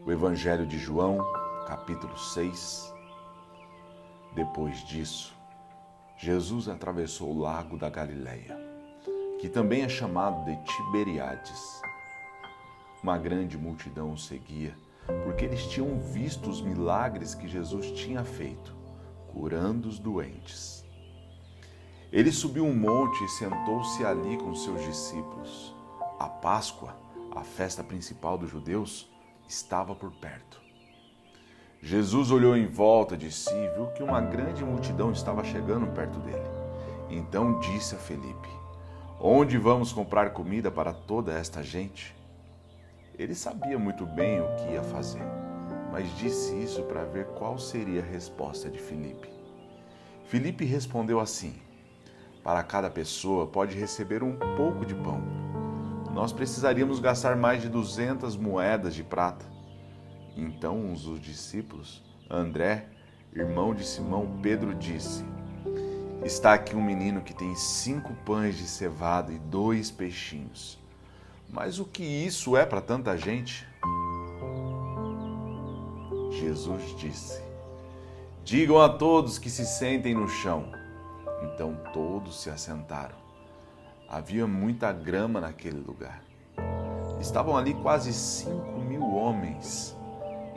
O Evangelho de João, capítulo 6. Depois disso, Jesus atravessou o lago da Galileia, que também é chamado de Tiberíades. Uma grande multidão o seguia, porque eles tinham visto os milagres que Jesus tinha feito, curando os doentes. Ele subiu um monte e sentou-se ali com seus discípulos. A Páscoa, a festa principal dos judeus, estava por perto. Jesus olhou em volta de si e viu que uma grande multidão estava chegando perto dele. Então disse a Felipe: "Onde vamos comprar comida para toda esta gente?" Ele sabia muito bem o que ia fazer, mas disse isso para ver qual seria a resposta de Felipe. Felipe respondeu assim: "Para cada pessoa pode receber um pouco de pão. Nós precisaríamos gastar mais de 200 moedas de prata." Então um dos discípulos, André, irmão de Simão Pedro, disse: "Está aqui um menino que tem 5 pães de cevada e 2 peixinhos. Mas o que isso é para tanta gente?" Jesus disse: "Digam a todos que se sentem no chão." Então todos se assentaram. Havia muita grama naquele lugar. Estavam ali quase 5.000 homens.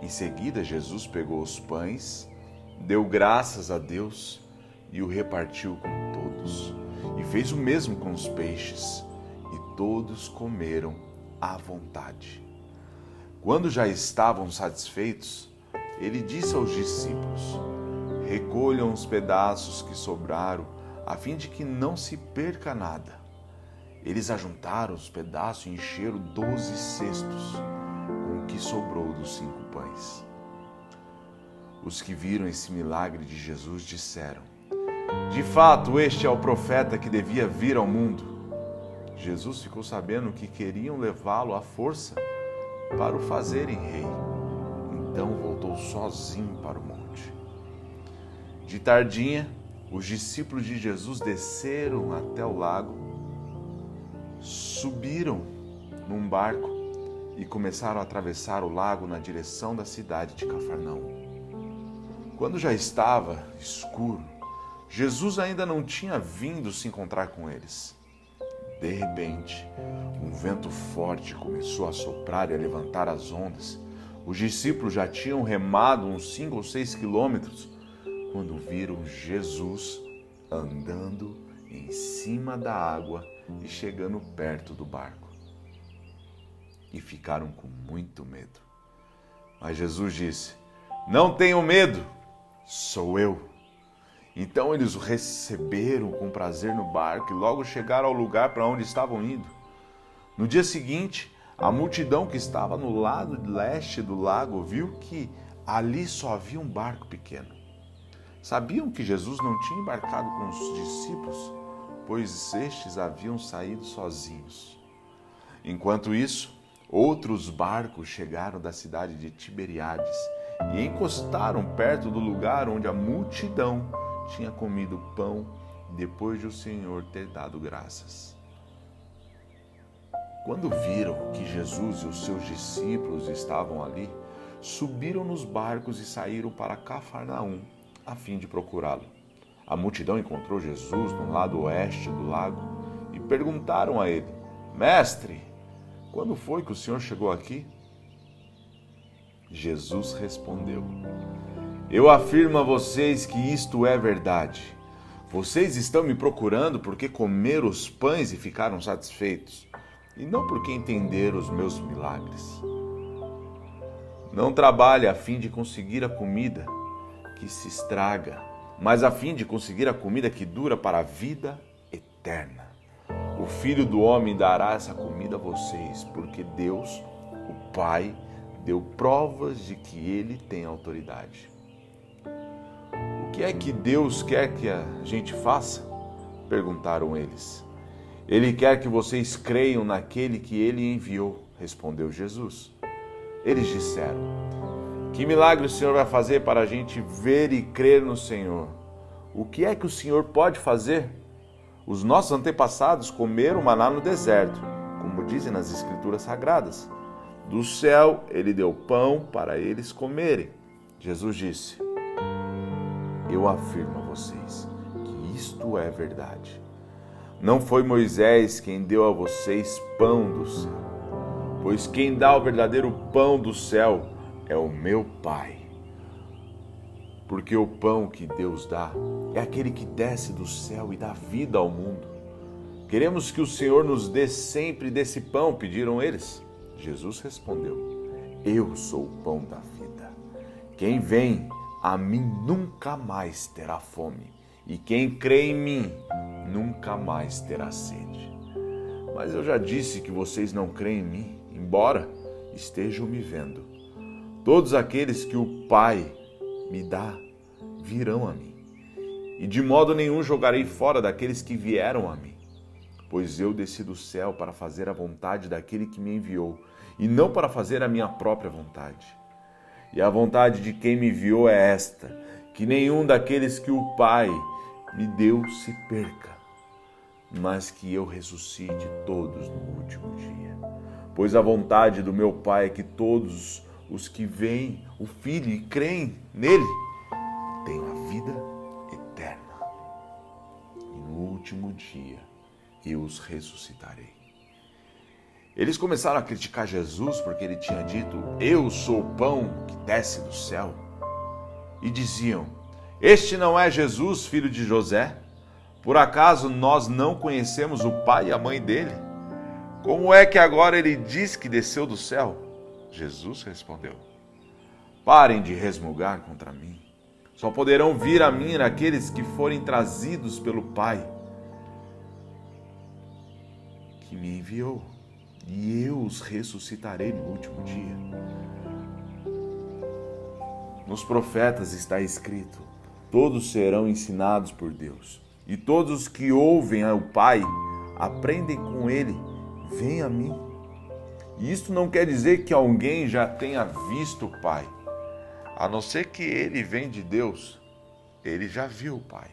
Em seguida, Jesus pegou os pães, deu graças a Deus e o repartiu com todos. E fez o mesmo com os peixes. E todos comeram à vontade. Quando já estavam satisfeitos, ele disse aos discípulos: "Recolham os pedaços que sobraram, a fim de que não se perca nada." Eles ajuntaram os pedaços e encheram 12 cestos com o que sobrou dos 5 pães. Os que viram esse milagre de Jesus disseram: "De fato, este é o profeta que devia vir ao mundo." Jesus ficou sabendo que queriam levá-lo à força para o fazerem rei. Então voltou sozinho para o monte. De tardinha, os discípulos de Jesus desceram até o lago, subiram num barco e começaram a atravessar o lago na direção da cidade de Cafarnaum. Quando já estava escuro, Jesus ainda não tinha vindo se encontrar com eles. De repente, um vento forte começou a soprar e a levantar as ondas. Os discípulos já tinham remado uns 5 ou 6 quilômetros quando viram Jesus andando em cima da água e chegando perto do barco. E ficaram com muito medo. Mas Jesus disse: "Não tenham medo, sou eu." Então eles o receberam com prazer no barco e logo chegaram ao lugar para onde estavam indo. No dia seguinte, a multidão que estava no lado leste do lago viu que ali só havia um barco pequeno. Sabiam que Jesus não tinha embarcado com os discípulos, pois estes haviam saído sozinhos. Enquanto isso, outros barcos chegaram da cidade de Tiberíades e encostaram perto do lugar onde a multidão tinha comido pão depois de o Senhor ter dado graças. Quando viram que Jesus e os seus discípulos estavam ali, subiram nos barcos e saíram para Cafarnaum a fim de procurá-lo. A multidão encontrou Jesus no lado oeste do lago e perguntaram a ele: "Mestre, quando foi que o Senhor chegou aqui?" Jesus respondeu: "Eu afirmo a vocês que isto é verdade. Vocês estão me procurando porque comeram os pães e ficaram satisfeitos, e não porque entenderam os meus milagres. Não trabalhe a fim de conseguir a comida que se estraga, mas a fim de conseguir a comida que dura para a vida eterna. O Filho do Homem dará essa comida a vocês, porque Deus, o Pai, deu provas de que Ele tem autoridade." "O que é que Deus quer que a gente faça?" perguntaram eles. "Ele quer que vocês creiam naquele que Ele enviou", respondeu Jesus. Eles disseram: "Que milagre o Senhor vai fazer para a gente ver e crer no Senhor? O que é que o Senhor pode fazer? Os nossos antepassados comeram maná no deserto, como dizem nas Escrituras Sagradas. do céu, ele deu pão para eles comerem. Jesus disse: eu afirmo a vocês que isto é verdade. Não foi Moisés quem deu a vocês pão do céu, pois quem dá o verdadeiro pão do céu é o meu Pai. Porque o pão que Deus dá é aquele que desce do céu e dá vida ao mundo. Queremos que o Senhor nos dê sempre desse pão, pediram eles. Jesus respondeu: eu sou o pão da vida. Quem vem a mim nunca mais terá fome, e quem crê em mim nunca mais terá sede. Mas eu já disse que vocês não creem em mim, embora estejam me vendo. Todos aqueles que o Pai me dá virão a mim, e de modo nenhum jogarei fora daqueles que vieram a mim. Pois eu desci do céu para fazer a vontade daquele que me enviou, e não para fazer a minha própria vontade. E a vontade de quem me enviou é esta, que nenhum daqueles que o Pai me deu se perca, mas que eu ressuscite todos no último dia. Pois a vontade do meu Pai é que todos os que veem o Filho e creem nele tenham a vida eterna. E no último dia eu os ressuscitarei. Eles começaram a criticar Jesus porque ele tinha dito: eu sou o pão que desce do céu. E diziam: este não é Jesus, filho de José? Por acaso nós não conhecemos o pai e a mãe dele? Como é que agora ele diz que desceu do céu? Jesus respondeu: parem de resmungar contra mim. Só poderão vir a mim aqueles que forem trazidos pelo Pai que me enviou, e eu os ressuscitarei no último dia. Nos profetas está escrito: todos serão ensinados por Deus, e todos os que ouvem ao Pai aprendem com ele, vêm a mim. E isto não quer dizer que alguém já tenha visto o Pai, a não ser que ele vem de Deus, ele já viu o Pai.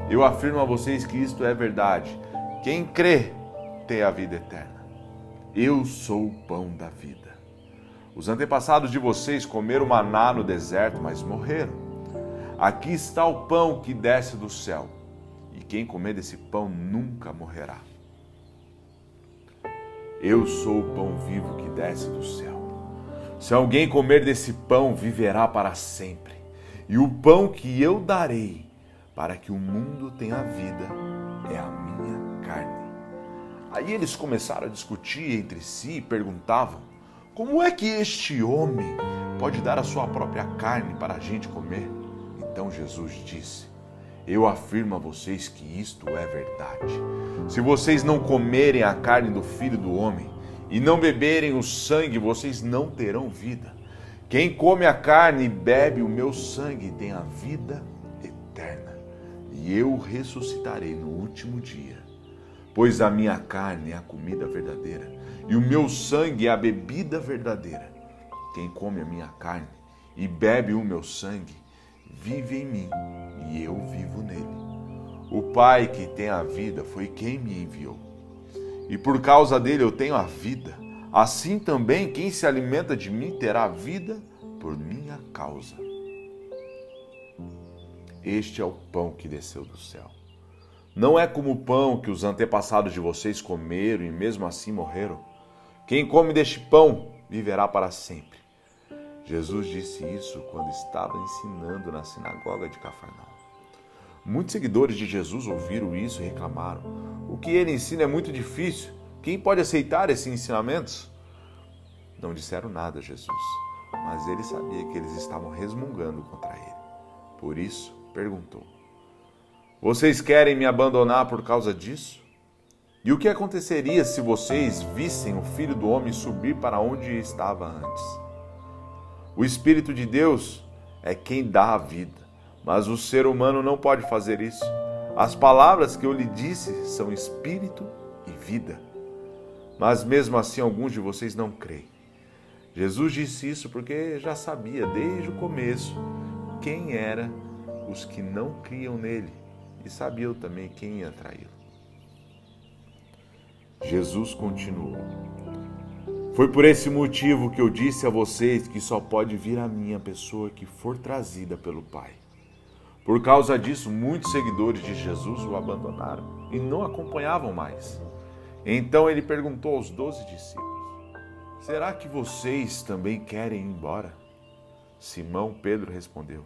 Eu afirmo a vocês que isto é verdade. Quem crê tem a vida eterna. Eu sou o pão da vida. Os antepassados de vocês comeram maná no deserto, mas morreram. Aqui está o pão que desce do céu, e quem comer desse pão nunca morrerá. Eu sou o pão vivo que desce do céu. Se alguém comer desse pão, viverá para sempre. E o pão que eu darei para que o mundo tenha vida é a minha carne. Aí eles começaram a discutir entre si e perguntavam: como é que este homem pode dar a sua própria carne para a gente comer? Então Jesus disse: eu afirmo a vocês que isto é verdade. Se vocês não comerem a carne do Filho do Homem e não beberem o sangue, vocês não terão vida. Quem come a carne e bebe o meu sangue tem a vida eterna, e eu o ressuscitarei no último dia. Pois a minha carne é a comida verdadeira, e o meu sangue é a bebida verdadeira. Quem come a minha carne e bebe o meu sangue, vive em mim, e eu vivo nele. O Pai que tem a vida foi quem me enviou. E por causa dele eu tenho a vida. Assim também quem se alimenta de mim terá vida por minha causa. Este é o pão que desceu do céu. Não é como o pão que os antepassados de vocês comeram e mesmo assim morreram. Quem come deste pão viverá para sempre. Jesus disse isso quando estava ensinando na sinagoga de Cafarnaum. Muitos seguidores de Jesus ouviram isso e reclamaram: o que ele ensina é muito difícil. Quem pode aceitar esses ensinamentos? Não disseram nada a Jesus, mas ele sabia que eles estavam resmungando contra ele. Por isso, perguntou: vocês querem me abandonar por causa disso? E o que aconteceria se vocês vissem o Filho do Homem subir para onde estava antes? O Espírito de Deus é quem dá a vida, mas o ser humano não pode fazer isso. As palavras que eu lhe disse são espírito e vida. Mas mesmo assim alguns de vocês não creem. Jesus disse isso porque já sabia desde o começo quem eram os que não criam nele e sabiam também quem ia traí-lo. Jesus continuou: Foi por esse motivo que eu disse a vocês que só pode vir a mim a pessoa que for trazida pelo Pai. Por causa disso, muitos seguidores de Jesus o abandonaram e não acompanhavam mais. Então ele perguntou aos 12 discípulos: será que vocês também querem ir embora? Simão Pedro respondeu: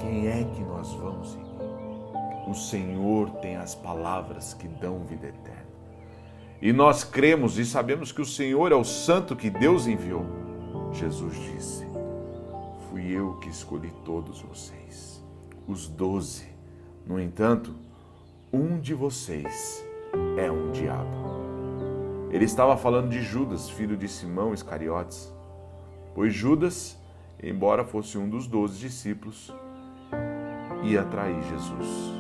quem é que nós vamos seguir? O Senhor tem as palavras que dão vida eterna. E nós cremos e sabemos que o Senhor é o Santo que Deus enviou. Jesus disse: fui eu que escolhi todos vocês, os 12. No entanto, um de vocês é um diabo. Ele estava falando de Judas, filho de Simão Iscariotes, pois Judas, embora fosse um dos 12 discípulos, ia trair Jesus.